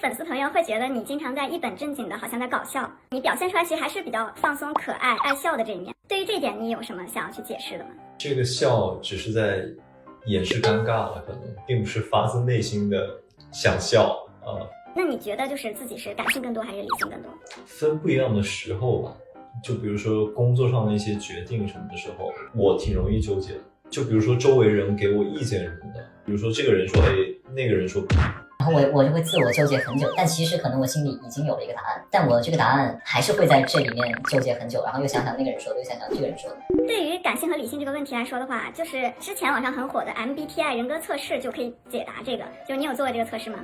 粉丝朋友会觉得你经常在一本正经的，好像在搞笑，你表现出来其实还是比较放松、可爱、爱笑的这一面。对于这一点，你有什么想要去解释的吗？这个笑只是在掩饰尴尬了，可能并不是发自内心的想笑啊。那你觉得就是自己是感性更多还是理性更多？分不一样的时候吧，就比如说工作上的一些决定什么的时候，我挺容易纠结的。就比如说周围人给我意见什么的，比如说这个人说 A， 那个人说 B， 然后我就会自我纠结很久，但其实可能我心里已经有了一个答案，但我这个答案还是会在这里面纠结很久，然后又想想那个人说的，又想想这个人说的。对于感性和理性这个问题来说的话，就是之前网上很火的 MBTI 人格测试就可以解答这个。就你有做过这个测试吗？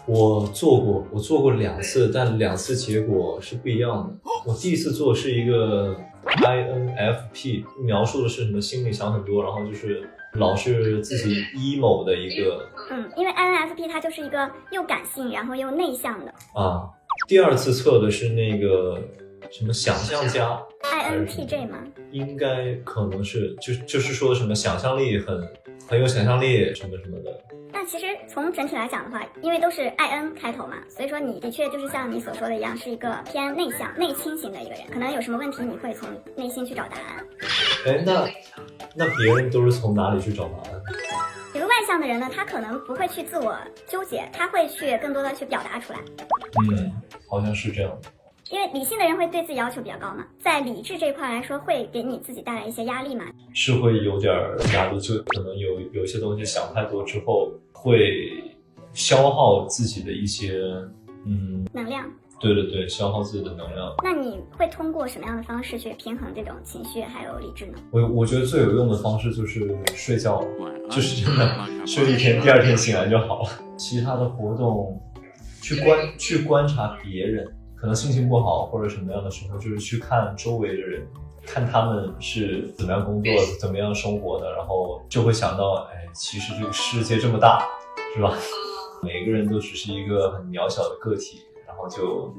我做过2次，但2次结果是不一样的。我第一次做是一个 INFP， 描述的是什么心里想很多，然后就是老是自己 emo 的一个。因为 INFP 它就是一个又感性然后又内向的啊。第2次测的是那个什么想象家 INTJ 吗？应该可能是就是说什么想象力很有想象力什么什么的。那其实从整体来讲的话，因为都是 IN 开头嘛，所以说你的确就是像你所说的一样，是一个偏内向、内倾型的一个人。可能有什么问题，你会从内心去找答案。哎，那别人都是从哪里去找答案？比如外向的人呢，他可能不会去自我纠结，他会去更多的去表达出来。好像是这样的。因为理性的人会对自己要求比较高嘛，在理智这一块来说，会给你自己带来一些压力嘛。是会有点压力，就可能有一些东西想太多之后，会消耗自己的一些能量。对，消耗自己的能量。那你会通过什么样的方式去平衡这种情绪还有理智呢？我觉得最有用的方式就是睡觉，就是真的睡一天，第2天醒来就好了。其他的活动，去观察别人，可能心情不好或者什么样的时候，就是去看周围的人，看他们是怎么样工作、怎么样生活的，然后就会想到，其实这个世界这么大，是吧？每个人都只是一个很渺小的个体。然后就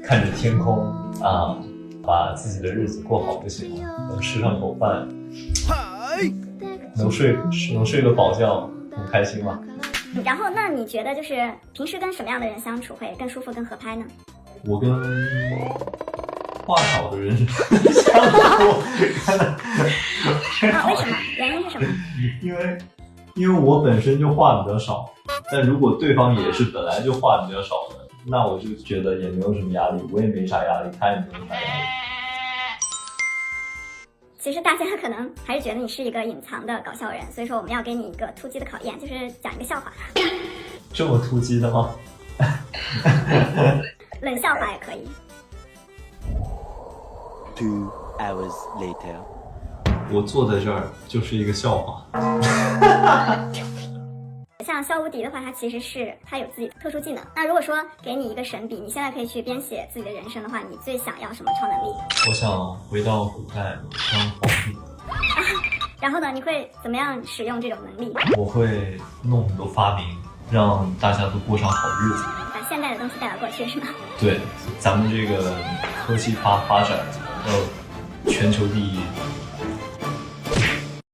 看着天空啊，把自己的日子过好就行了。能吃上口饭，能睡个饱觉，很开心嘛。然后，那你觉得就是平时跟什么样的人相处会更舒服、更合拍呢？我跟话少的人相处。为什么？原因是什么？因为我本身就话比较少，但如果对方也是本来就话比较少的。那我就觉得也没有什么压力，我也没啥压力，他也没有啥压力。其实大家可能还是觉得你是一个隐藏的搞笑人，所以说我们要给你一个突击的考验，就是讲一个笑话。这么突击的吗？冷笑话也可以。2 hours later， 我坐在这儿就是一个笑话。像肖无敌的话，他有自己的特殊技能。那如果说给你一个神笔，你现在可以去编写自己的人生的话，你最想要什么超能力？我想回到古代当皇帝。然后呢，你会怎么样使用这种能力？我会弄很多发明，让大家都过上好日子。把现代的东西带到过去是吗？对，咱们这个科技发展全球第一。